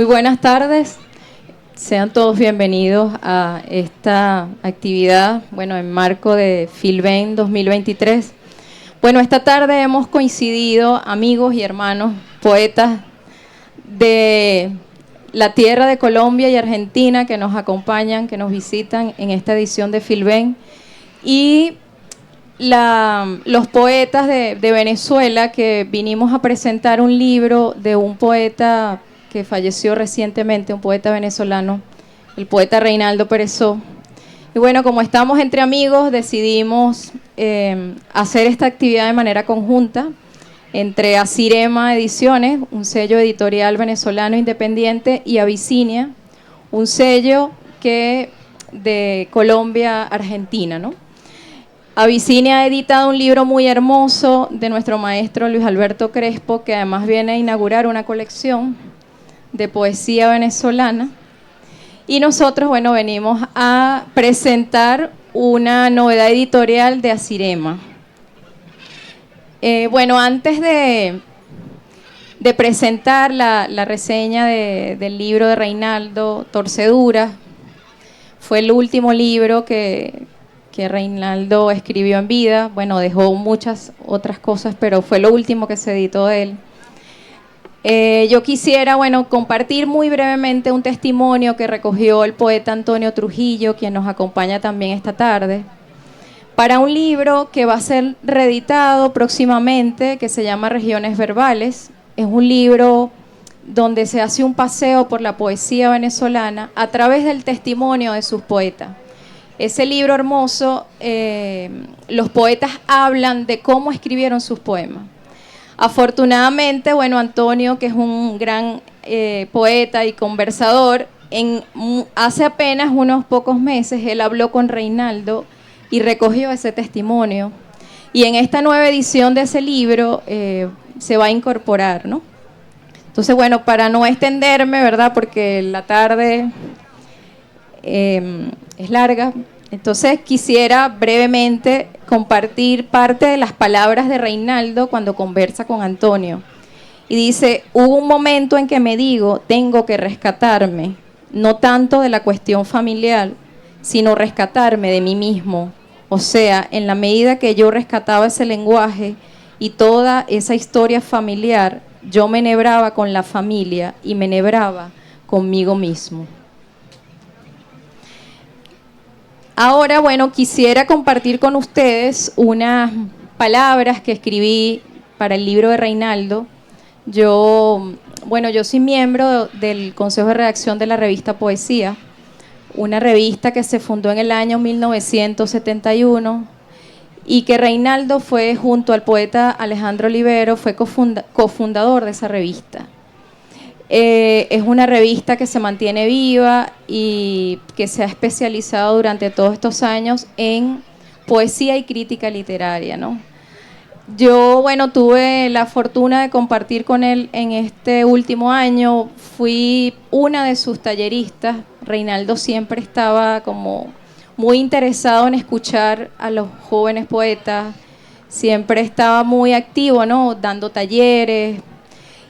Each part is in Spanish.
Muy buenas tardes. Sean todos bienvenidos a esta actividad, en marco de Filben 2023. Esta tarde hemos coincidido amigos y hermanos, poetas de la tierra de Colombia y Argentina que nos acompañan, que nos visitan en esta edición de Filben, y los poetas de Venezuela que vinimos a presentar un libro de un poeta que falleció recientemente, un poeta venezolano, el poeta Reinaldo Peresó. Y como estamos entre amigos, decidimos hacer esta actividad de manera conjunta entre Asirema Ediciones, un sello editorial venezolano independiente, y Abisinia, un sello de Colombia, Argentina, ¿no? Abisinia ha editado un libro muy hermoso de nuestro maestro Luis Alberto Crespo, que además viene a inaugurar una colección de poesía venezolana. Y nosotros, venimos a presentar una novedad editorial de Asirema. Antes de presentar la reseña del libro de Reinaldo, Torceduras, fue el último libro que Reinaldo escribió en vida. Dejó muchas otras cosas, pero fue lo último que se editó de él. Yo quisiera, compartir muy brevemente un testimonio que recogió el poeta Antonio Trujillo, quien nos acompaña también esta tarde, para un libro que va a ser reeditado próximamente, que se llama Regiones Verbales. Es un libro donde se hace un paseo por la poesía venezolana a través del testimonio de sus poetas. Ese libro hermoso, los poetas hablan de cómo escribieron sus poemas. Afortunadamente, Antonio, que es un gran poeta y conversador, hace apenas unos pocos meses él habló con Reinaldo y recogió ese testimonio. Y en esta nueva edición de ese libro se va a incorporar, ¿no? Entonces, para no extenderme, ¿verdad? Porque la tarde es larga. Entonces quisiera brevemente compartir parte de las palabras de Reinaldo cuando conversa con Antonio. Y dice: hubo un momento en que me digo, tengo que rescatarme, no tanto de la cuestión familiar, sino rescatarme de mí mismo. O sea, en la medida que yo rescataba ese lenguaje y toda esa historia familiar, yo me enhebraba con la familia y me enhebraba conmigo mismo. Ahora, quisiera compartir con ustedes unas palabras que escribí para el libro de Reinaldo. Yo soy miembro del Consejo de Redacción de la revista Poesía, una revista que se fundó en el año 1971 y que Reinaldo fue, junto al poeta Alejandro Olivero, fue cofundador de esa revista. Es una revista que se mantiene viva y que se ha especializado durante todos estos años en poesía y crítica literaria, ¿no? Yo, tuve la fortuna de compartir con él en este último año. Fui una de sus talleristas. Reinaldo siempre estaba como muy interesado en escuchar a los jóvenes poetas. Siempre estaba muy activo, ¿no? Dando talleres.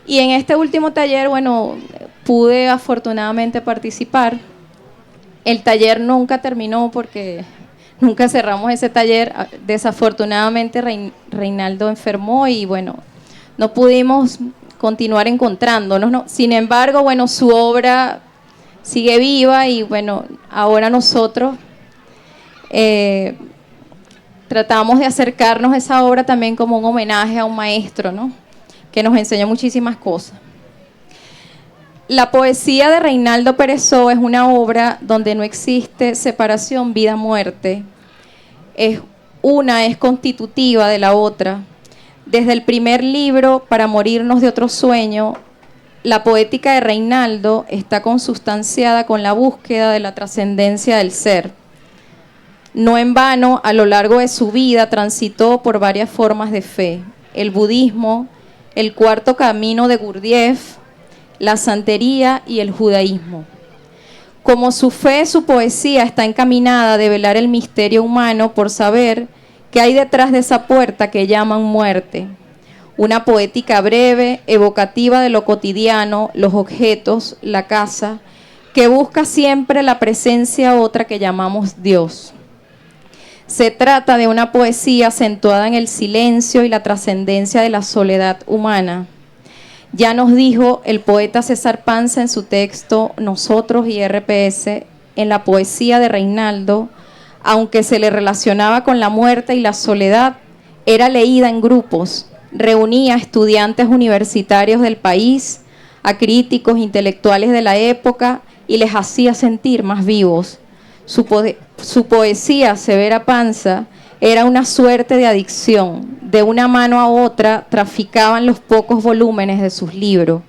Y en este último taller, pude afortunadamente participar. El taller nunca terminó porque nunca cerramos ese taller. Desafortunadamente Reinaldo enfermó y no pudimos continuar encontrándonos, ¿no? Sin embargo, su obra sigue viva y ahora nosotros tratamos de acercarnos a esa obra también como un homenaje a un maestro, ¿no? Que nos enseñó muchísimas cosas. La poesía de Reinaldo Peresó es una obra donde no existe separación vida-muerte. Una es constitutiva de la otra. Desde el primer libro, Para morirnos de otro sueño, la poética de Reinaldo está consustanciada con la búsqueda de la trascendencia del ser. No en vano, a lo largo de su vida transitó por varias formas de fe: el budismo, el cuarto camino de Gurdjieff, la santería y el judaísmo. Como su fe, su poesía está encaminada a develar el misterio humano por saber qué hay detrás de esa puerta que llaman muerte. una poética breve, evocativa de lo cotidiano, los objetos, la casa, que busca siempre la presencia otra que llamamos Dios. Se trata de una poesía acentuada en el silencio y la trascendencia de la soledad humana. Ya nos dijo el poeta César Panza en su texto Nosotros y RPS, en la poesía de Reinaldo, aunque se le relacionaba con la muerte y la soledad, era leída en grupos, reunía a estudiantes universitarios del país, a críticos intelectuales de la época y les hacía sentir más vivos. Su poesía, Severa Panza, era una suerte de adicción. De una mano a otra traficaban los pocos volúmenes de sus libros.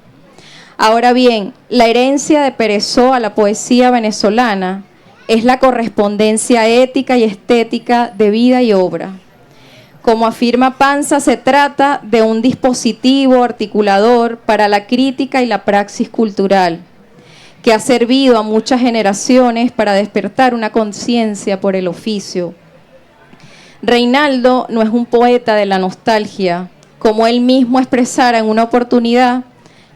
Ahora bien, la herencia de Peresó a la poesía venezolana es la correspondencia ética y estética de vida y obra. Como afirma Panza, se trata de un dispositivo articulador para la crítica y la praxis cultural, que ha servido a muchas generaciones para despertar una conciencia por el oficio. Reinaldo no es un poeta de la nostalgia. Como él mismo expresara en una oportunidad,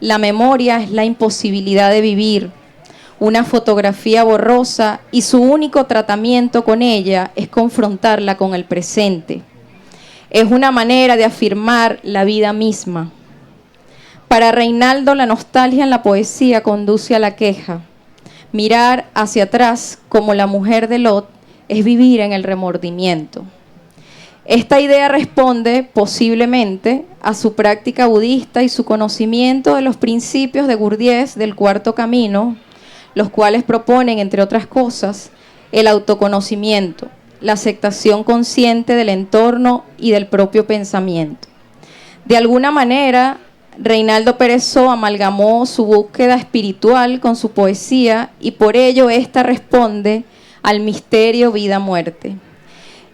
la memoria es la imposibilidad de vivir, una fotografía borrosa, y su único tratamiento con ella es confrontarla con el presente. Es una manera de afirmar la vida misma. Para Reinaldo, la nostalgia en la poesía conduce a la queja. Mirar hacia atrás, como la mujer de Lot, es vivir en el remordimiento. Esta idea responde, posiblemente, a su práctica budista y su conocimiento de los principios de Gurdjieff del Cuarto Camino, los cuales proponen, entre otras cosas, el autoconocimiento, la aceptación consciente del entorno y del propio pensamiento. De alguna manera, Reinaldo Peresó amalgamó su búsqueda espiritual con su poesía y por ello ésta responde al misterio vida-muerte.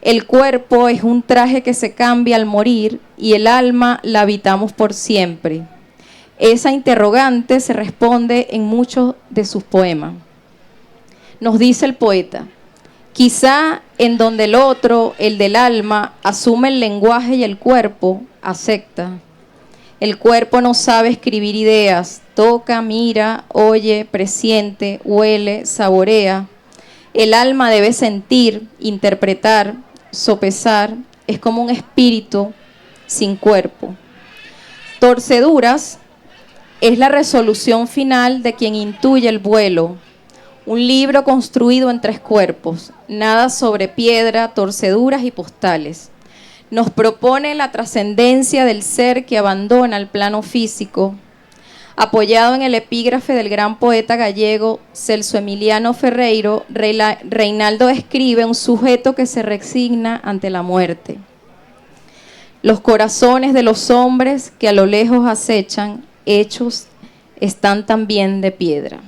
El cuerpo es un traje que se cambia al morir y el alma la habitamos por siempre. Esa interrogante se responde en muchos de sus poemas. Nos dice el poeta: quizá en donde el otro, el del alma, asume el lenguaje y el cuerpo acepta. El cuerpo no sabe escribir ideas, toca, mira, oye, presiente, huele, saborea. El alma debe sentir, interpretar, sopesar, es como un espíritu sin cuerpo. Torceduras es la resolución final de quien intuye el vuelo. Un libro construido en 3 cuerpos, nada sobre piedra, torceduras y postales. Nos propone la trascendencia del ser que abandona el plano físico. Apoyado en el epígrafe del gran poeta gallego Celso Emiliano Ferreiro, Reinaldo escribe un sujeto que se resigna ante la muerte. Los corazones de los hombres que a lo lejos acechan, hechos, están también de piedra.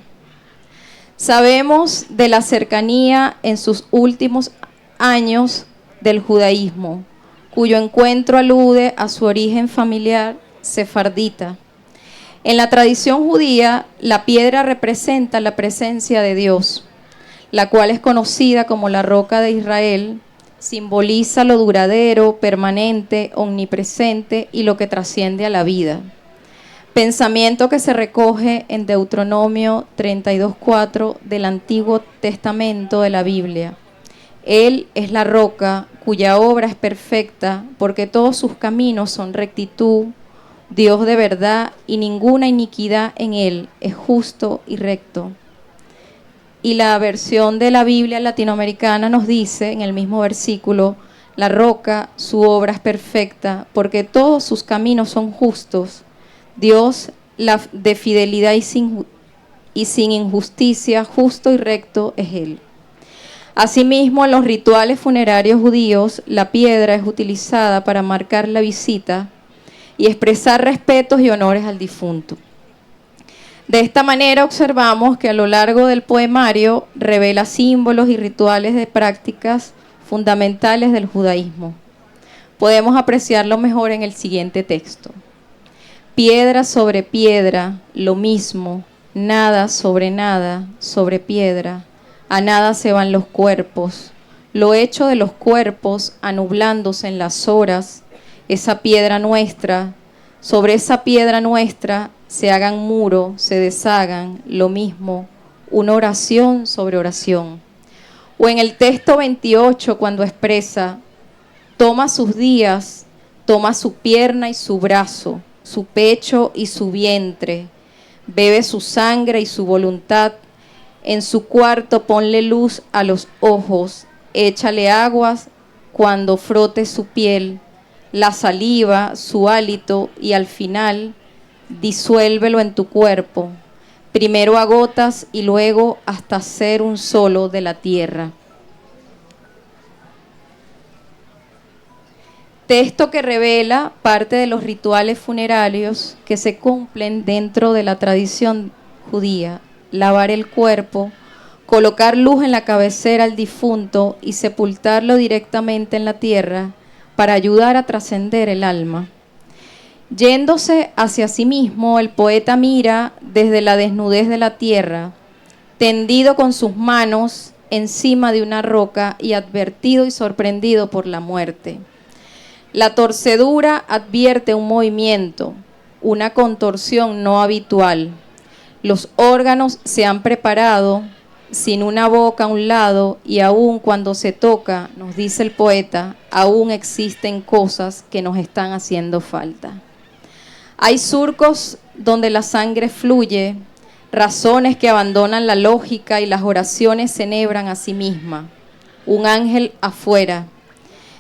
Sabemos de la cercanía en sus últimos años del judaísmo, cuyo encuentro alude a su origen familiar sefardita. En la tradición judía, la piedra representa la presencia de Dios, la cual es conocida como la roca de Israel, simboliza lo duradero, permanente, omnipresente y lo que trasciende a la vida. Pensamiento que se recoge en Deuteronomio 32:4 del Antiguo Testamento de la Biblia. Él es la roca cuya obra es perfecta, porque todos sus caminos son rectitud, Dios de verdad, y ninguna iniquidad en él, es justo y recto. Y la versión de la Biblia latinoamericana nos dice en el mismo versículo: la roca, su obra es perfecta, porque todos sus caminos son justos. Dios, de fidelidad y sin injusticia, justo y recto es él. Asimismo, en los rituales funerarios judíos, la piedra es utilizada para marcar la visita y expresar respetos y honores al difunto. De esta manera observamos que a lo largo del poemario revela símbolos y rituales de prácticas fundamentales del judaísmo. Podemos apreciarlo mejor en el siguiente texto. Piedra sobre piedra, lo mismo, nada sobre piedra, a nada se van los cuerpos, lo hecho de los cuerpos anublándose en las horas, esa piedra nuestra, Sobre esa piedra nuestra se hagan muro, se deshagan, lo mismo, una oración sobre oración. O en el texto 28, cuando expresa, toma sus días, toma su pierna y su brazo, su pecho y su vientre, bebe su sangre y su voluntad, en su cuarto ponle luz a los ojos, échale aguas cuando frote su piel, la saliva, su hálito, y al final disuélvelo en tu cuerpo, primero a gotas y luego hasta ser un solo de la tierra. Texto que revela parte de los rituales funerarios que se cumplen dentro de la tradición judía: lavar el cuerpo, colocar luz en la cabecera al difunto y sepultarlo directamente en la tierra para ayudar a trascender el alma. Yéndose hacia sí mismo, el poeta mira desde la desnudez de la tierra, tendido con sus manos encima de una roca y advertido y sorprendido por la muerte. La torcedura advierte un movimiento, una contorsión no habitual. Los órganos se han preparado sin una boca a un lado y aún cuando se toca, nos dice el poeta, aún existen cosas que nos están haciendo falta. Hay surcos donde la sangre fluye, razones que abandonan la lógica y las oraciones se enhebran a sí misma. Un ángel afuera.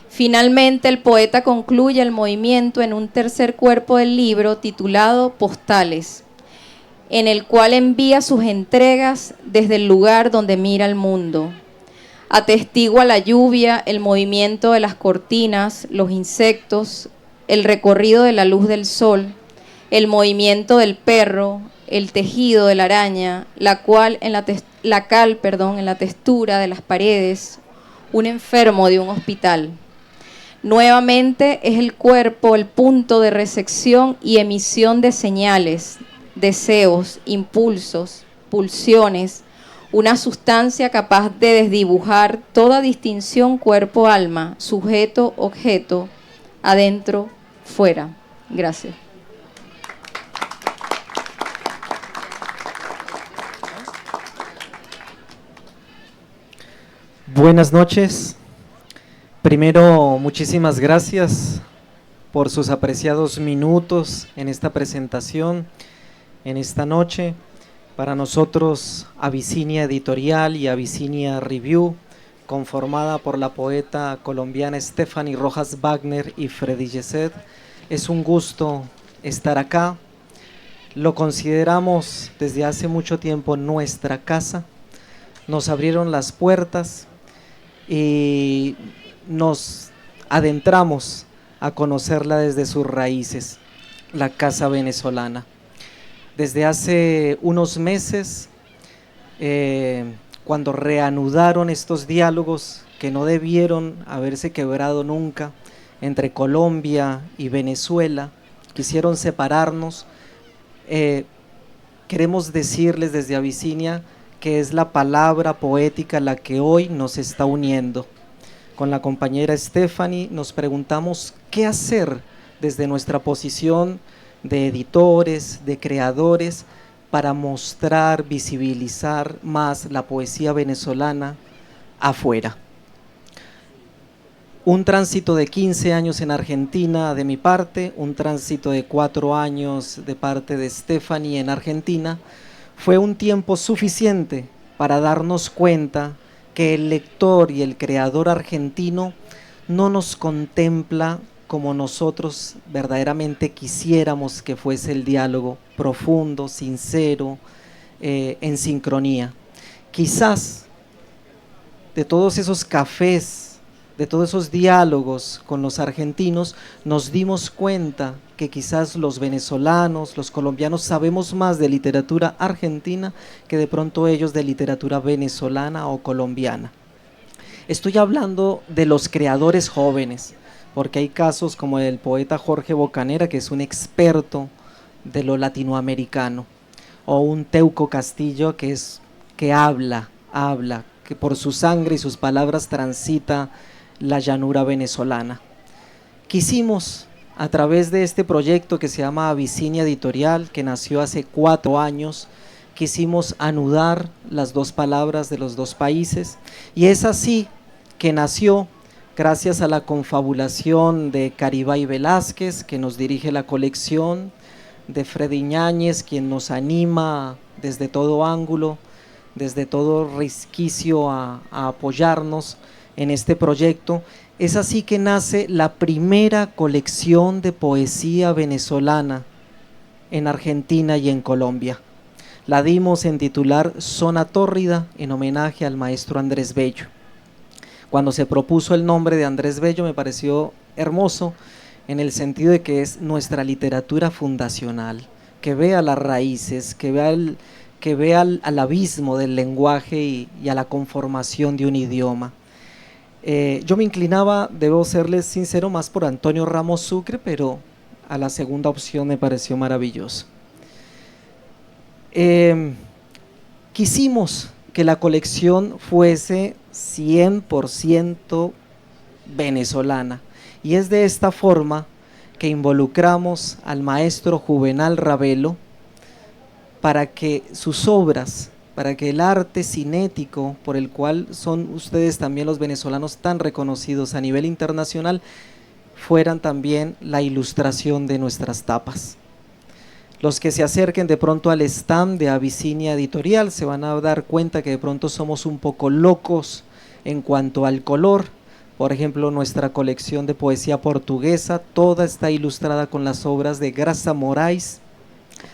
Finalmente, el poeta concluye el movimiento en un tercer cuerpo del libro titulado Postales, en el cual envía sus entregas desde el lugar donde mira el mundo. Atestigua la lluvia, el movimiento de las cortinas, los insectos, el recorrido de la luz del sol, el movimiento del perro, el tejido de la araña, la cal en la textura de las paredes, un enfermo de un hospital. Nuevamente es el cuerpo el punto de recepción y emisión de señales, deseos, impulsos, pulsiones, una sustancia capaz de desdibujar toda distinción cuerpo-alma, sujeto-objeto, adentro, fuera. Gracias. Buenas noches. Primero, muchísimas gracias por sus apreciados minutos en esta presentación, en esta noche. Para nosotros, Abyssinia Editorial y Abyssinia Review, conformada por la poeta colombiana Stephanie Rojas Wagner y Freddy Yeset, es un gusto estar acá. Lo consideramos desde hace mucho tiempo nuestra casa. Nos abrieron las puertas y nos adentramos a conocerla desde sus raíces, la Casa Venezolana. Desde hace unos meses, cuando reanudaron estos diálogos que no debieron haberse quebrado nunca entre Colombia y Venezuela, quisieron separarnos, queremos decirles desde Abyssinia que es la palabra poética la que hoy nos está uniendo. Con la compañera Stephanie nos preguntamos qué hacer desde nuestra posición de editores, de creadores, para mostrar, visibilizar más la poesía venezolana afuera. Un tránsito de 15 años en Argentina de mi parte, un tránsito de 4 años de parte de Stephanie en Argentina, fue un tiempo suficiente para darnos cuenta que el lector y el creador argentino no nos contempla como nosotros verdaderamente quisiéramos que fuese el diálogo, profundo, sincero, en sincronía. Quizás de todos esos cafés, de todos esos diálogos con los argentinos, nos dimos cuenta que quizás los venezolanos, los colombianos sabemos más de literatura argentina que de pronto ellos de literatura venezolana o colombiana. Estoy hablando de los creadores jóvenes, porque hay casos como el poeta Jorge Bocanera, que es un experto de lo latinoamericano, o un Teuco Castillo que habla, que por su sangre y sus palabras transita la llanura venezolana. Quisimos a través de este proyecto que se llama Abisinia Editorial, que nació hace 4 años, quisimos anudar las dos palabras de los dos países, y es así que nació gracias a la confabulación de Caribay Velázquez, que nos dirige la colección, de Freddy Ñáñez, quien nos anima desde todo ángulo, desde todo resquicio a apoyarnos en este proyecto. Es así que nace la primera colección de poesía venezolana en Argentina y en Colombia. La dimos en titular Zona Tórrida, en homenaje al maestro Andrés Bello. Cuando se propuso el nombre de Andrés Bello me pareció hermoso, en el sentido de que es nuestra literatura fundacional, que vea las raíces, que vea al abismo del lenguaje y a la conformación de un idioma. Yo me inclinaba, debo serles sincero, más por Antonio Ramos Sucre, pero a la segunda opción me pareció maravilloso. Quisimos que la colección fuese 100% venezolana, y es de esta forma que involucramos al maestro Juvenal Ravelo para que sus obras, para que el arte cinético por el cual son ustedes también los venezolanos tan reconocidos a nivel internacional, fueran también la ilustración de nuestras tapas. Los que se acerquen de pronto al stand de Abisinia Editorial se van a dar cuenta que de pronto somos un poco locos en cuanto al color. Por ejemplo, nuestra colección de poesía portuguesa, toda está ilustrada con las obras de Graça Moraes,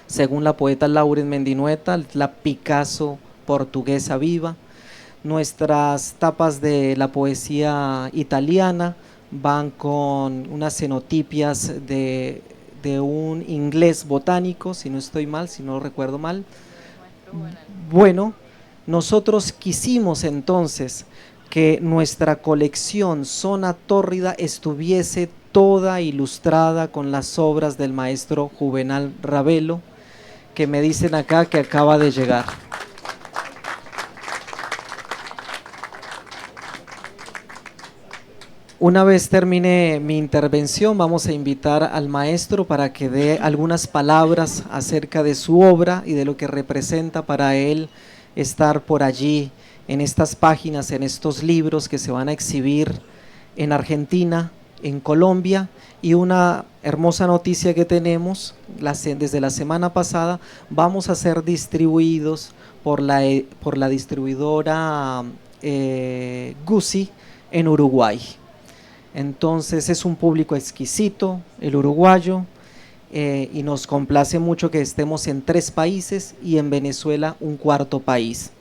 según la poeta Lauren Mendinueta, la Picasso portuguesa viva. Nuestras tapas de la poesía italiana van con unas cenotipias de un inglés botánico, si no estoy mal, si no recuerdo mal. Bueno, nosotros quisimos entonces que nuestra colección Zona Tórrida estuviese toda ilustrada con las obras del maestro Juvenal Ravelo, que me dicen acá que acaba de llegar. Una vez termine mi intervención, vamos a invitar al maestro para que dé algunas palabras acerca de su obra y de lo que representa para él estar por allí en estas páginas, en estos libros que se van a exhibir en Argentina, en Colombia. Y una hermosa noticia que tenemos, desde la semana pasada vamos a ser distribuidos por la distribuidora Guzzi en Uruguay. Entonces es un público exquisito, el uruguayo, y nos complace mucho que estemos en 3 países y en Venezuela un 4.º país.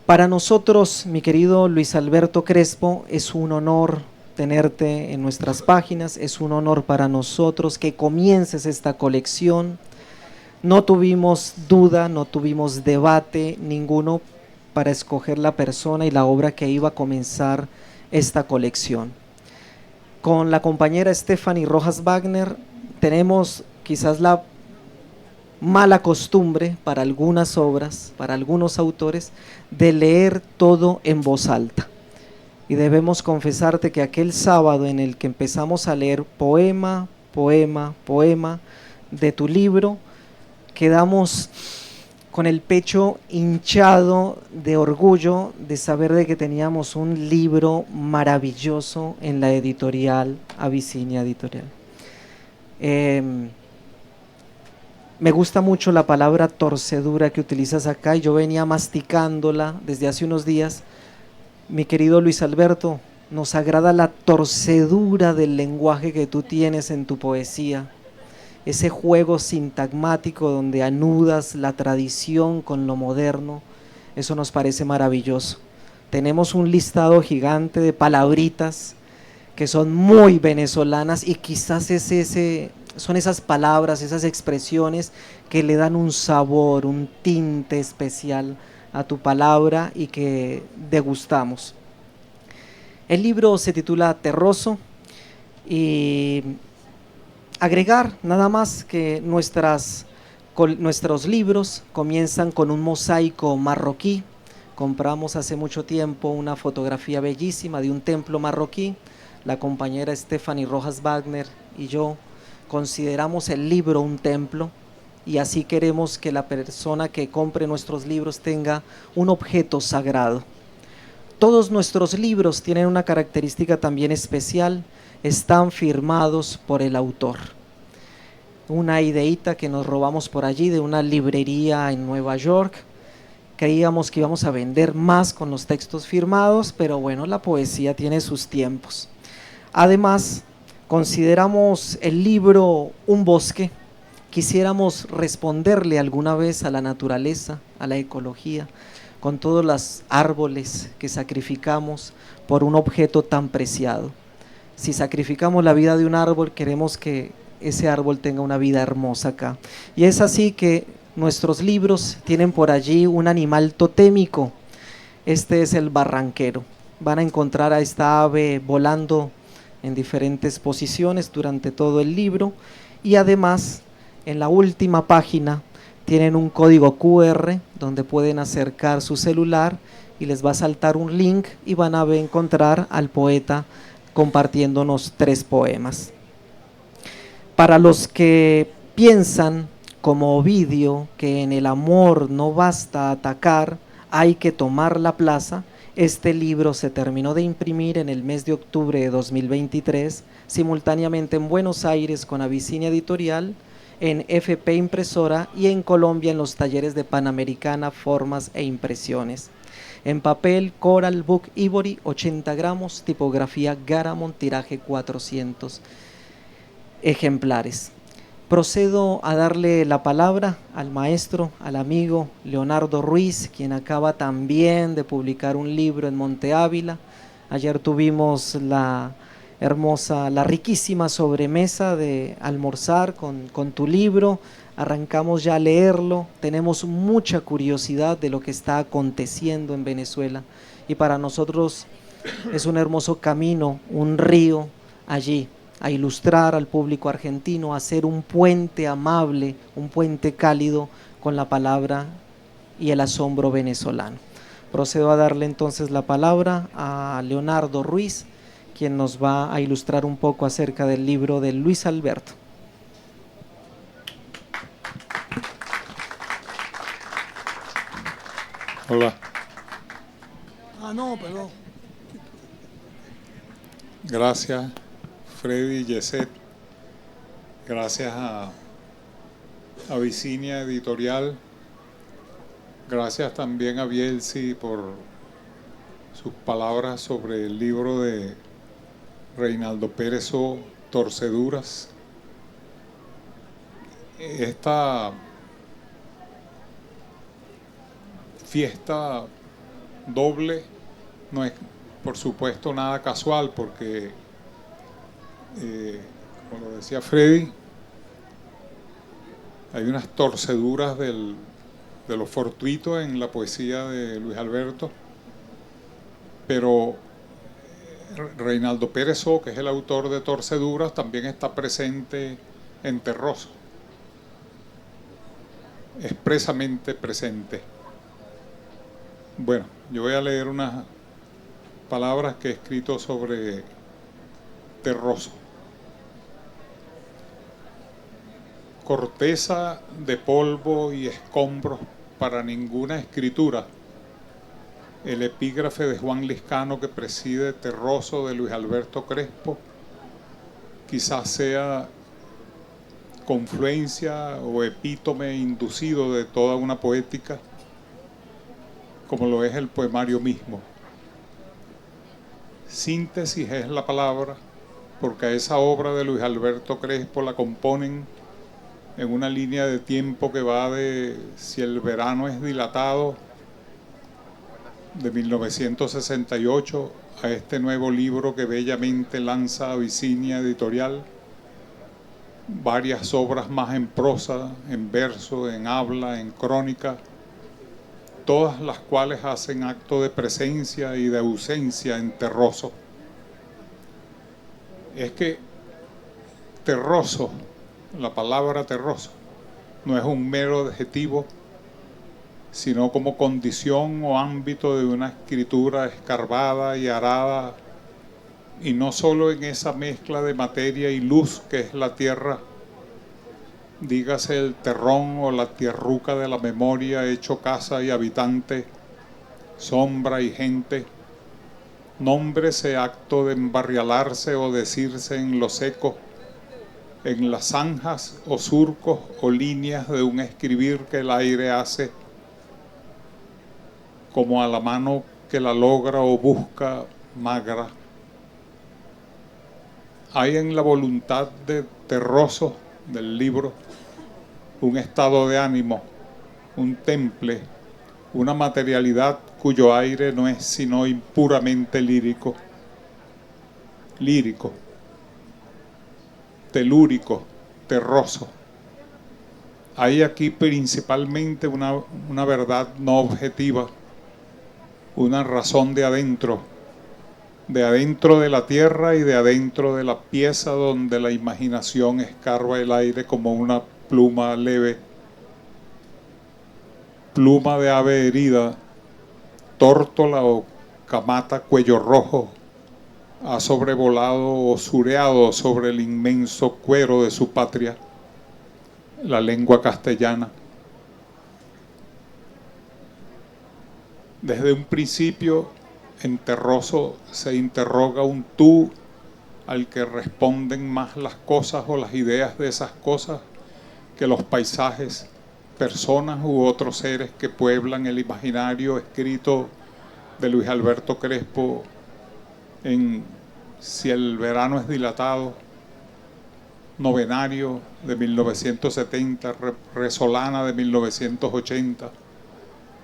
Para nosotros, mi querido Luis Alberto Crespo, es un honor tenerte en nuestras páginas, es un honor para nosotros que comiences esta colección. No tuvimos duda, no tuvimos debate ninguno para escoger la persona y la obra que iba a comenzar esta colección. Con la compañera Stephanie Rojas Wagner tenemos quizás la mala costumbre para algunas obras, para algunos autores, de leer todo en voz alta. Y debemos confesarte que aquel sábado en el que empezamos a leer poema, poema, poema de tu libro, quedamos con el pecho hinchado de orgullo de saber de que teníamos un libro maravilloso en la editorial Abisinia Editorial. Me gusta mucho la palabra torcedura que utilizas acá, y yo venía masticándola desde hace unos días. Mi querido Luis Alberto, nos agrada la torcedura del lenguaje que tú tienes en tu poesía, ese juego sintagmático donde anudas la tradición con lo moderno. Eso nos parece maravilloso. Tenemos un listado gigante de palabritas que son muy venezolanas, y quizás son esas palabras, esas expresiones que le dan un sabor, un tinte especial a tu palabra y que degustamos. El libro se titula Terroso, y agregar nada más que nuestros libros comienzan con un mosaico marroquí. Compramos hace mucho tiempo una fotografía bellísima de un templo marroquí. La compañera Stephanie Rojas Wagner y yo consideramos el libro un templo, y así queremos que la persona que compre nuestros libros tenga un objeto sagrado. Todos nuestros libros tienen una característica también especial: están firmados por el autor. Una ideita que nos robamos por allí de una librería en Nueva York. Creíamos que íbamos a vender más con los textos firmados, pero bueno, la poesía tiene sus tiempos. Además, consideramos el libro un bosque. Quisiéramos responderle alguna vez a la naturaleza, a la ecología, con todos los árboles que sacrificamos por un objeto tan preciado. Si sacrificamos la vida de un árbol, queremos que ese árbol tenga una vida hermosa acá. Y es así que nuestros libros tienen por allí un animal totémico. Este es el barranquero. Van a encontrar a esta ave volando en diferentes posiciones durante todo el libro, y además en la última página tienen un código QR donde pueden acercar su celular y les va a saltar un link y van a encontrar al poeta compartiéndonos 3 poemas. Para los que piensan como Ovidio que en el amor no basta atacar, hay que tomar la plaza, este libro se terminó de imprimir en el mes de octubre de 2023, simultáneamente en Buenos Aires con Avicinia Editorial, en FP Impresora, y en Colombia en los talleres de Panamericana Formas e Impresiones. En papel Coral Book Ivory, 80 gramos, tipografía Garamond, tiraje 400 ejemplares. Procedo a darle la palabra al maestro, al amigo Leonardo Ruiz, quien acaba también de publicar un libro en Monte Ávila. Ayer tuvimos la riquísima sobremesa de almorzar con tu libro. Arrancamos ya a leerlo, tenemos mucha curiosidad de lo que está aconteciendo en Venezuela, y para nosotros es un hermoso camino, un río allí, a ilustrar al público argentino, a hacer un puente amable, un puente cálido con la palabra y el asombro venezolano. Procedo a darle entonces la palabra a Leonardo Ruiz, quien nos va a ilustrar un poco acerca del libro de Luis Alberto. Hola. No, perdón. Gracias, Freddy y Yeset. Gracias a Avicinia Editorial. Gracias también a Bielsi por sus palabras sobre el libro de Reinaldo Pérez O, Torceduras. Esta fiesta doble no es, por supuesto, nada casual, porque, como lo decía Freddy, hay unas torceduras de lo fortuito en la poesía de Luis Alberto, pero Reinaldo Pérez O, que es el autor de Torceduras, también está presente en Terroso, expresamente presente. Bueno, yo voy a leer unas palabras que he escrito sobre Terroso. Corteza de polvo y escombros para ninguna escritura. El epígrafe de Juan Liscano que preside Terroso de Luis Alberto Crespo quizás sea confluencia o epítome inducido de toda una poética, como lo es el poemario mismo. Síntesis es la palabra, porque a esa obra de Luis Alberto Crespo la componen en una línea de tiempo que va de Si el verano es dilatado, de 1968, a este nuevo libro que bellamente lanza Avicinia Editorial, varias obras más en prosa, en verso, en habla, en crónica, todas las cuales hacen acto de presencia y de ausencia en Terroso. Es que Terroso, la palabra Terroso, no es un mero adjetivo, sino como condición o ámbito de una escritura escarbada y arada y no solo en esa mezcla de materia y luz que es la tierra, dígase el terrón o la tierruca de la memoria hecho casa y habitante, sombra y gente, nómbrese acto de embarrialarse o decirse en lo seco, en las zanjas o surcos o líneas de un escribir que el aire hace, como a la mano que la logra o busca magra. Hay en la voluntad de Terroso del libro un estado de ánimo, un temple, una materialidad cuyo aire no es sino impuramente lírico, telúrico, terroso. Hay aquí principalmente una verdad no objetiva, una razón de adentro de la tierra y de adentro de la pieza donde la imaginación escarba el aire como una pluma leve, pluma de ave herida, tórtola o camata cuello rojo, ha sobrevolado o sureado sobre el inmenso cuero de su patria, la lengua castellana. Desde un principio, en Terroso se interroga un tú al que responden más las cosas o las ideas de esas cosas que los paisajes, personas u otros seres que pueblan el imaginario escrito de Luis Alberto Crespo en Si el verano es dilatado, Novenario de 1970, Resolana de 1980,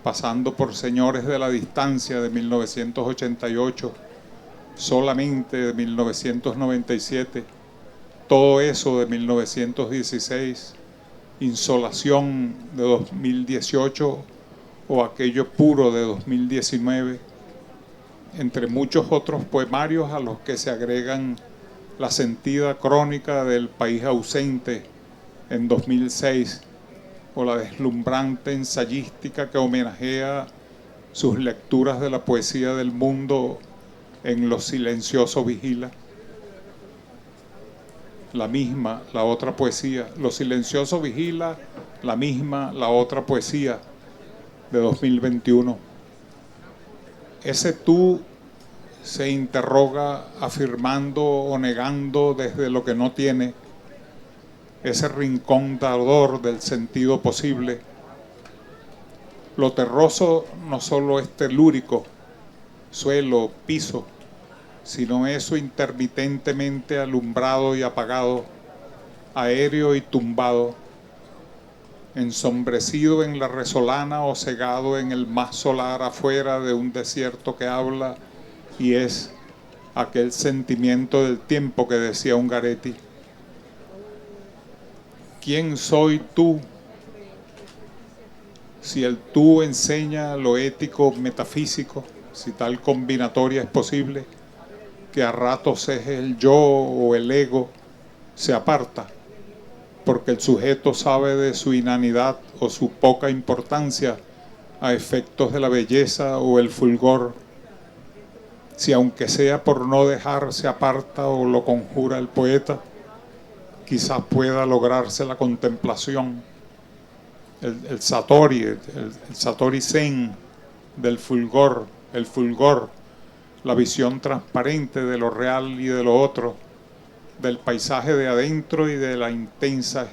pasando por Señores de la Distancia de 1988, Solamente de 1997, Todo eso de 1916, Insolación de 2018 o Aquello puro de 2019, entre muchos otros poemarios a los que se agregan La sentida crónica del país ausente en 2006 o la deslumbrante ensayística que homenajea sus lecturas de la poesía del mundo en Lo silencioso vigila. La misma, la otra poesía. Lo silencioso vigila, la misma, la otra poesía de 2021. Ese tú se interroga afirmando o negando desde lo que no tiene, ese rincón dador del sentido posible. Lo terroso no solo es telúrico, suelo, piso, sino eso intermitentemente alumbrado y apagado, aéreo y tumbado, ensombrecido en la resolana o cegado en el más solar afuera de un desierto que habla y es aquel sentimiento del tiempo que decía Ungaretti. ¿Quién soy tú? Si el tú enseña lo ético metafísico, si tal combinatoria es posible, que a ratos es el yo o el ego, se aparta, porque el sujeto sabe de su inanidad o su poca importancia a efectos de la belleza o el fulgor. Si aunque sea por no dejar se aparta o lo conjura el poeta, quizás pueda lograrse la contemplación, el satori, el satori zen del fulgor, el fulgor, la visión transparente de lo real y de lo otro, del paisaje de adentro y de la intensa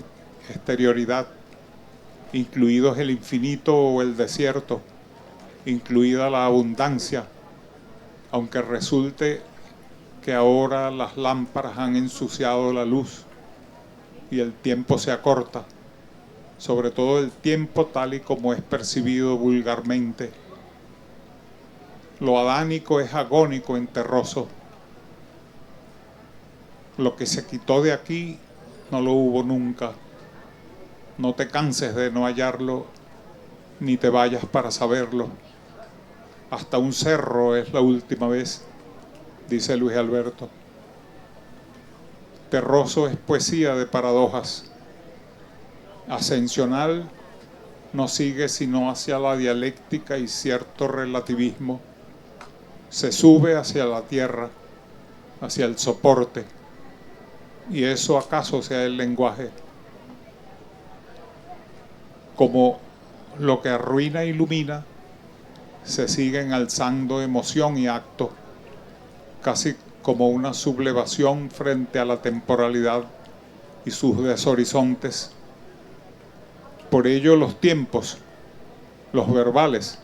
exterioridad, incluidos el infinito o el desierto, incluida la abundancia, aunque resulte que ahora las lámparas han ensuciado la luz y el tiempo se acorta, sobre todo el tiempo tal y como es percibido vulgarmente. Lo adánico es agónico en Terroso. Lo que se quitó de aquí no lo hubo nunca. No te canses de no hallarlo, ni te vayas para saberlo. Hasta un cerro es la última vez, dice Luis Alberto. Terroso es poesía de paradojas. Ascensional no sigue sino hacia la dialéctica y cierto relativismo. Se sube hacia la tierra, hacia el soporte, y eso acaso sea el lenguaje, como lo que arruina e ilumina, se siguen alzando emoción y acto, casi como una sublevación frente a la temporalidad y sus deshorizontes. Por ello los tiempos, los verbales,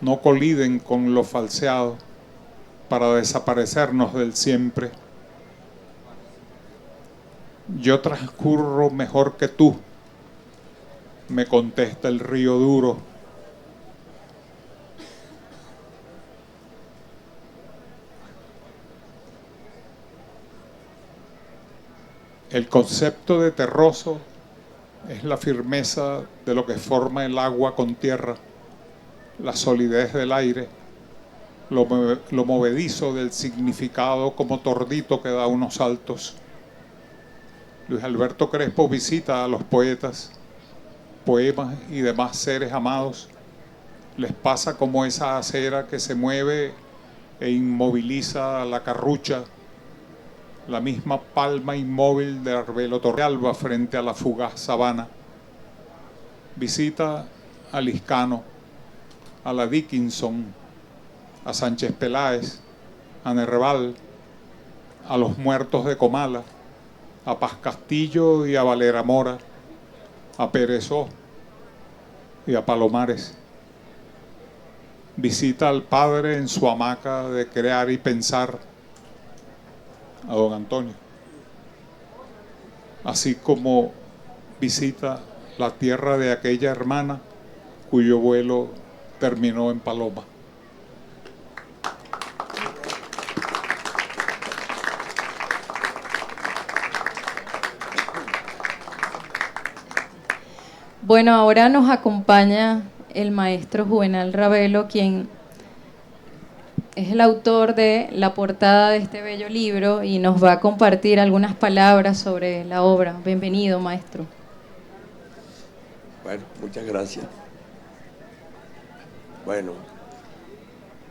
no coliden con lo falseado para desaparecernos del siempre. Yo transcurro mejor que tú, me contesta el río duro. El concepto de terroso es la firmeza de lo que forma el agua con tierra, la solidez del aire, lo movedizo del significado como tordito que da unos saltos. Luis Alberto Crespo visita a los poetas, poemas y demás seres amados. Les pasa como esa acera que se mueve e inmoviliza la carrucha, la misma palma inmóvil de Arbelo Torrealba frente a la fugaz sabana. Visita a Liscano, a la Dickinson, a Sánchez Peláez, a Nerval, a los muertos de Comala, a Paz Castillo y a Valera Mora, a Perezó y a Palomares. Visita al padre en su hamaca de crear y pensar, a don Antonio, así como visita la tierra de aquella hermana cuyo vuelo terminó en Paloma. Bueno, ahora nos acompaña el maestro Juvenal Ravelo, quien es el autor de la portada de este bello libro y nos va a compartir algunas palabras sobre la obra. Bienvenido, maestro. Bueno, muchas gracias. Bueno,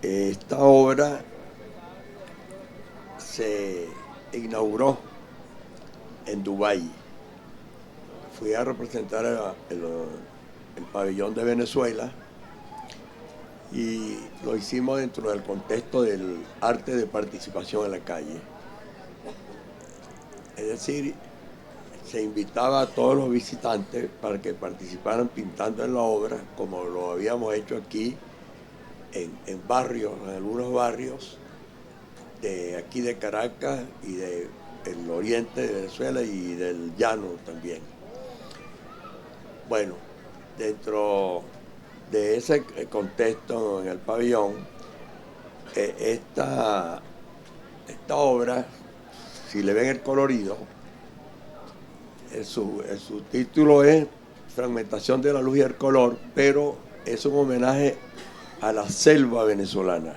esta obra se inauguró en Dubái. Fui a representar el pabellón de Venezuela y lo hicimos dentro del contexto del arte de participación en la calle. Es decir, se invitaba a todos los visitantes para que participaran pintando en la obra, como lo habíamos hecho aquí en barrios, en algunos barrios de aquí de Caracas y del oriente de Venezuela y del llano también. Bueno, dentro de ese contexto en el pabellón, esta obra, si le ven el colorido, su título es Fragmentación de la luz y el color, pero es un homenaje a la selva venezolana.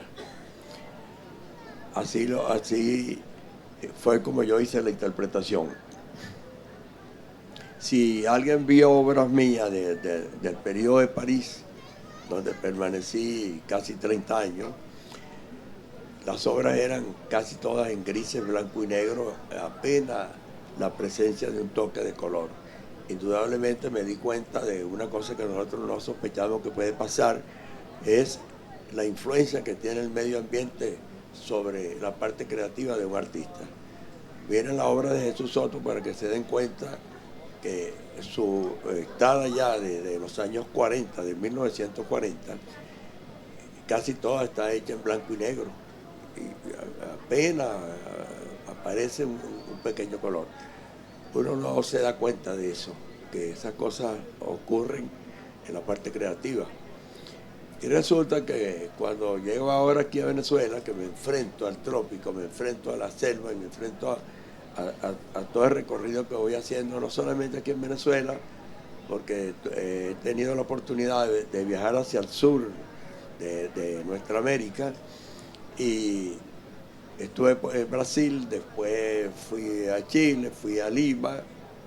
Así fue como yo hice la interpretación. Si alguien vio obras mías del periodo de París, donde permanecí casi 30 años, las obras eran casi todas en grises, blanco y negro, apenas la presencia de un toque de color. Indudablemente me di cuenta de una cosa que nosotros no sospechamos que puede pasar, es la influencia que tiene el medio ambiente sobre la parte creativa de un artista. Miren la obra de Jesús Soto para que se den cuenta que su estada ya de los años 40, de 1940, casi toda está hecha en blanco y negro. Y apenas aparece un pequeño color. Uno no se da cuenta de eso, que esas cosas ocurren en la parte creativa. Y resulta que cuando llego ahora aquí a Venezuela, que me enfrento al trópico, me enfrento a la selva y me enfrento a todo el recorrido que voy haciendo, no solamente aquí en Venezuela, porque he tenido la oportunidad de viajar hacia el sur de nuestra América, y estuve en Brasil, después fui a Chile, fui a Lima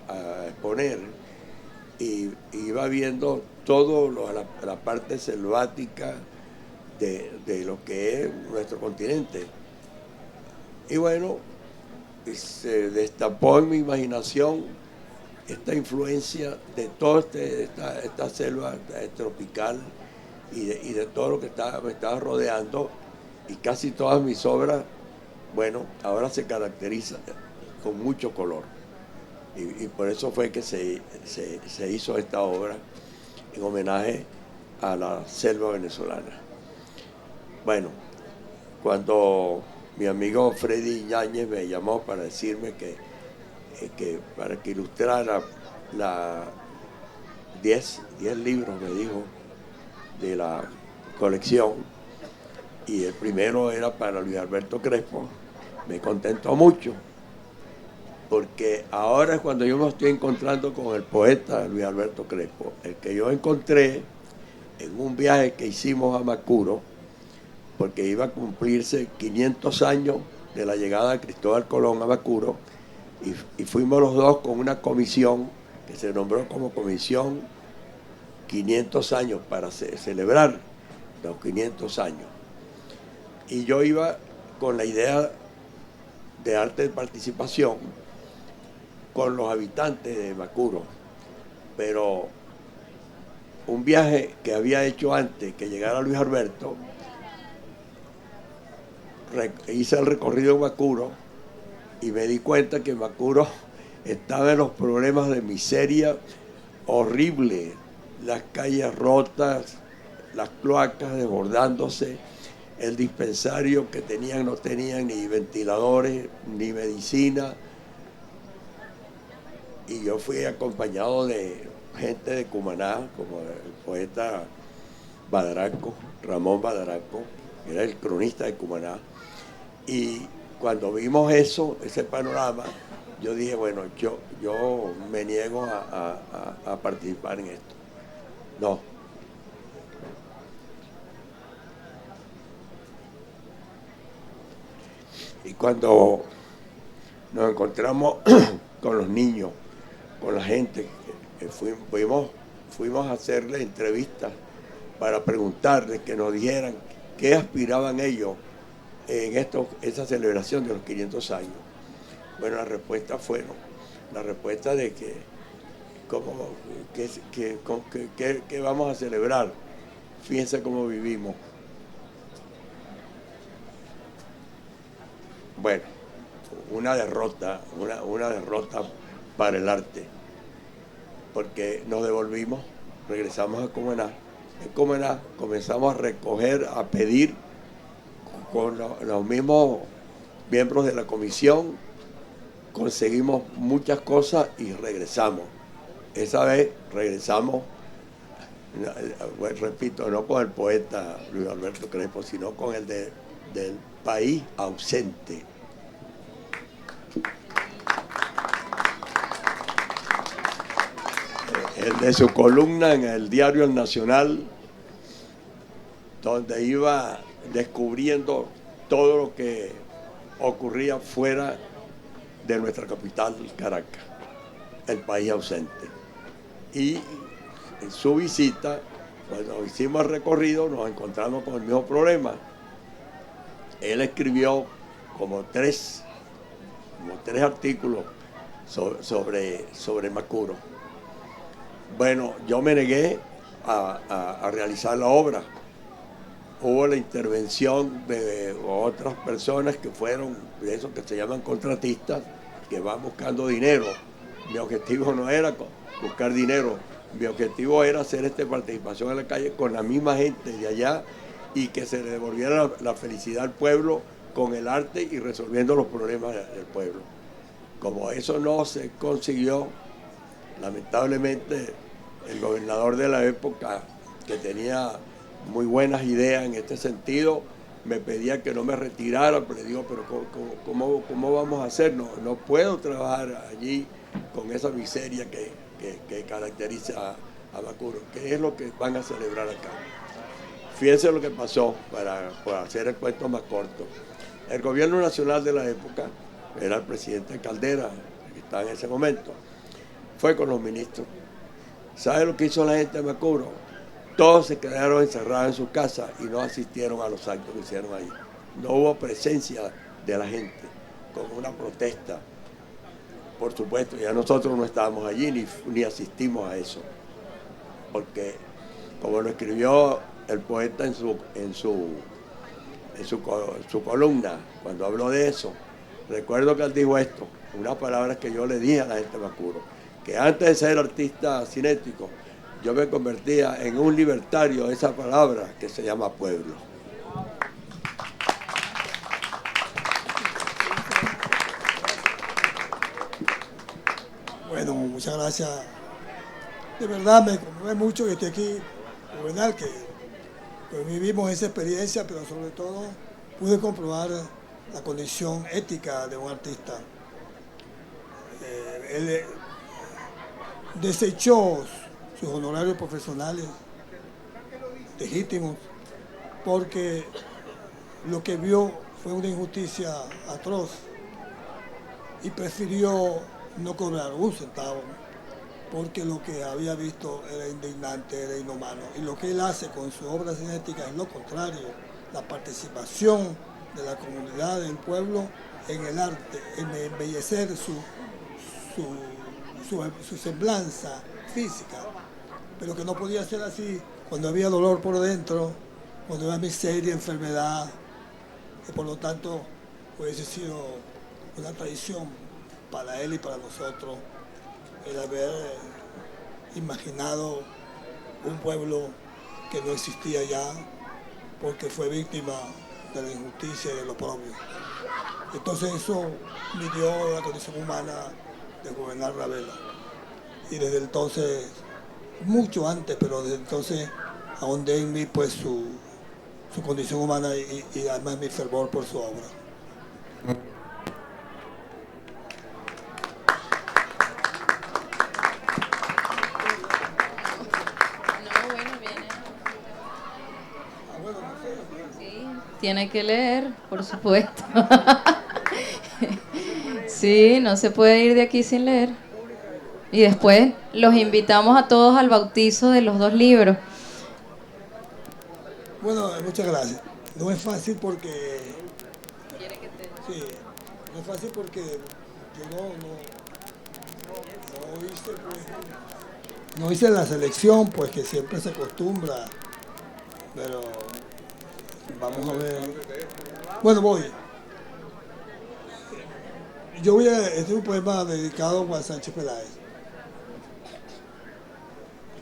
a exponer, y iba viendo todo la parte selvática de lo que es nuestro continente. Y bueno, se destapó en mi imaginación esta influencia de toda esta selva tropical y de todo lo que me estaba rodeando, y casi todas mis obras, bueno, ahora se caracterizan con mucho color. Y por eso fue que se hizo esta obra en homenaje a la selva venezolana. Bueno, cuando mi amigo Freddy Yáñez me llamó para decirme que para que ilustrara 10 libros, me dijo, de la colección, y el primero era para Luis Alberto Crespo, me contentó mucho, porque ahora es cuando yo me estoy encontrando con el poeta Luis Alberto Crespo, el que yo encontré en un viaje que hicimos a Macuro, porque iba a cumplirse 500 años de la llegada de Cristóbal Colón a Macuro, y fuimos los dos con una comisión que se nombró como Comisión 500 años para celebrar los 500 años. Y yo iba con la idea de arte de participación con los habitantes de Macuro, pero un viaje que había hecho antes que llegara Luis Alberto, hice el recorrido en Macuro y me di cuenta que Macuro estaba en los problemas de miseria horrible, las calles rotas, las cloacas desbordándose, el dispensario que tenían no tenían ni ventiladores ni medicina, y yo fui acompañado de gente de Cumaná, como el poeta Badaraco, Ramón Badaraco, que era el cronista de Cumaná. Y cuando vimos ese panorama, yo dije, bueno, yo me niego a participar en esto. No. Y cuando nos encontramos con los niños, con la gente, fuimos a hacerle entrevistas para preguntarles, que nos dijeran qué aspiraban ellos en esa celebración de los 500 años. Bueno, la respuesta de que vamos a celebrar, fíjense cómo vivimos. Bueno, una derrota para el arte, porque nos devolvimos, regresamos a Cumaná. En Cumaná comenzamos a recoger, a pedir con los mismos miembros de la comisión, conseguimos muchas cosas y regresamos. Esa vez regresamos, repito, no con el poeta Luis Alberto Crespo, sino con el del país ausente. El de su columna en el diario El Nacional, donde iba descubriendo todo lo que ocurría fuera de nuestra capital, Caracas, el país ausente. Y en su visita, cuando hicimos el recorrido, nos encontramos con el mismo problema. Él escribió como tres artículos sobre Macuro. Bueno, yo me negué a realizar la obra. Hubo la intervención de otras personas que fueron de esos que se llaman contratistas, que van buscando dinero. Mi objetivo no era buscar dinero, mi objetivo era hacer esta participación en la calle con la misma gente de allá, y que se le devolviera la felicidad al pueblo con el arte y resolviendo los problemas del pueblo. Como eso no se consiguió, lamentablemente el gobernador de la época, que tenía muy buenas ideas en este sentido, me pedía que no me retirara, pero le digo, pero ¿cómo vamos a hacer? No puedo trabajar allí con esa miseria que caracteriza a Macuro. ¿Qué es lo que van a celebrar acá? Fíjense lo que pasó, para hacer el cuento más corto. El gobierno nacional de la época, era el presidente Caldera, que estaba en ese momento, fue con los ministros. ¿Sabe lo que hizo la gente de Macuro? Todos se quedaron encerrados en sus casas y no asistieron a los actos que hicieron ahí. No hubo presencia de la gente, como una protesta. Por supuesto, ya nosotros no estábamos allí ni asistimos a eso, porque como lo escribió el poeta en su columna, cuando habló de eso, recuerdo que él dijo esto, unas palabras que yo le dije a la gente de Macuro, que antes de ser artista cinético, yo me convertía en un libertario de esa palabra que se llama pueblo. Bueno, muchas gracias. De verdad me conmueve mucho que esté aquí, Juvenal, que pues, vivimos esa experiencia, pero sobre todo pude comprobar la condición ética de un artista. Él desechó sus honorarios profesionales legítimos porque lo que vio fue una injusticia atroz y prefirió no cobrar un centavo porque lo que había visto era indignante, era inhumano. Y lo que él hace con su obra cinética es lo contrario, la participación de la comunidad, del pueblo en el arte, en embellecer su semblanza física, pero que no podía ser así cuando había dolor por dentro, cuando había miseria, enfermedad, y por lo tanto hubiese sido una traición para él y para nosotros el haber imaginado un pueblo que no existía ya porque fue víctima de la injusticia y de lo propio. Entonces eso midió la condición humana de Juvenal Ravelo. Y desde entonces, mucho antes, pero desde entonces ahondé en mí pues su condición humana y además mi fervor por su obra. Tiene que leer, por supuesto. Sí, no se puede ir de aquí sin leer. Y después los invitamos a todos al bautizo de los 2 libros. Bueno, muchas gracias. No es fácil porque... Sí, no es fácil porque yo no hice la selección, pues que siempre se acostumbra, pero vamos a ver. Bueno, voy. Este es un poema dedicado a Juan Sánchez Peláez.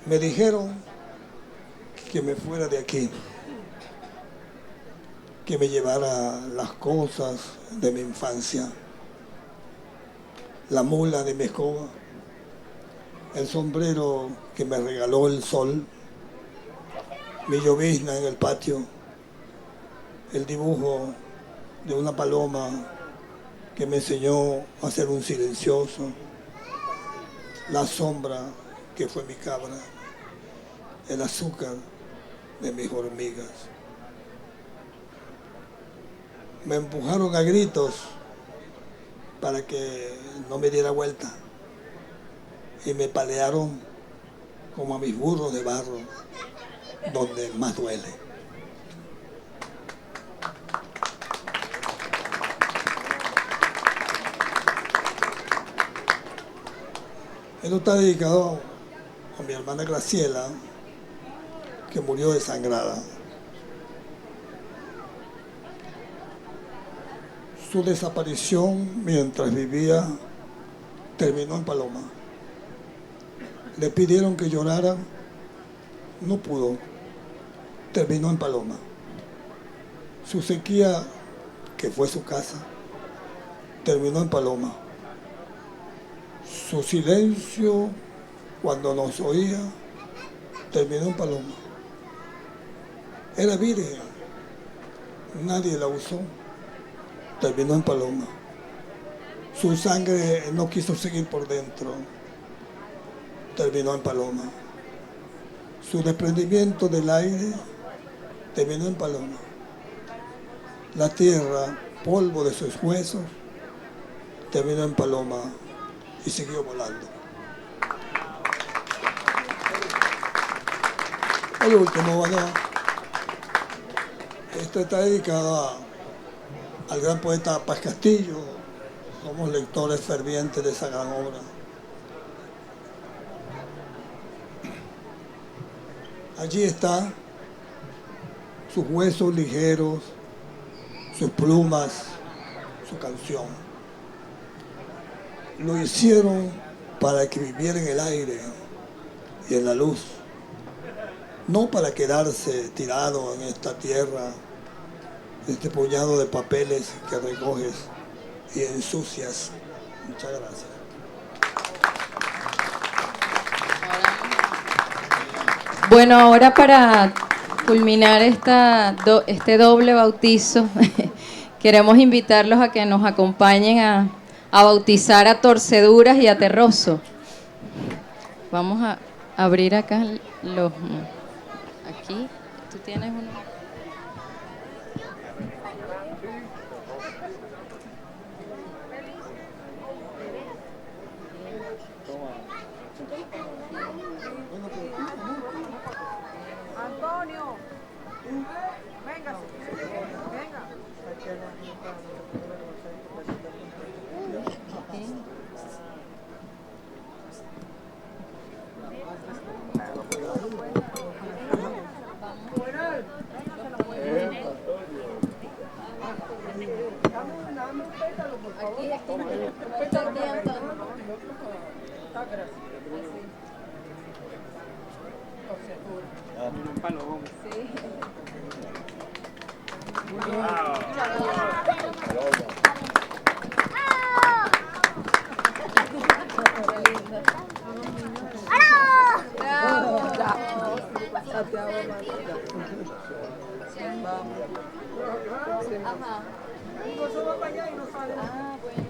Me dijeron que me fuera de aquí, que me llevara las cosas de mi infancia, la mula de mi escoba, el sombrero que me regaló el sol, mi llovizna en el patio, el dibujo de una paloma que me enseñó a ser un silencioso, la sombra que fue mi cabra, el azúcar de mis hormigas. Me empujaron a gritos para que no me diera vuelta y me palearon como a mis burros de barro, donde más duele. Esto está dedicado a mi hermana Graciela, que murió desangrada. Su desaparición mientras vivía terminó en Paloma. Le pidieron que llorara, no pudo, terminó en Paloma. Su sequía, que fue su casa, terminó en Paloma. Su silencio, cuando nos oía, terminó en Paloma. Era virgen, nadie la usó, terminó en Paloma. Su sangre no quiso seguir por dentro, terminó en Paloma. Su desprendimiento del aire terminó en Paloma. La tierra, polvo de sus huesos, terminó en Paloma y siguió volando. El último, bueno, esto está dedicado al gran poeta Paz Castillo. Somos lectores fervientes de esa gran obra. Allí está sus huesos ligeros, sus plumas, su canción. Lo hicieron para que viviera en el aire y en la luz, no para quedarse tirado en esta tierra, este puñado de papeles que recoges y ensucias. Muchas gracias. Bueno, ahora para culminar este doble bautizo, queremos invitarlos a que nos acompañen a bautizar a Torceduras y a Terroso. Vamos a abrir acá los... Aquí, tú tienes uno. Antonio, venga, venga. Ajá. Ah, bueno.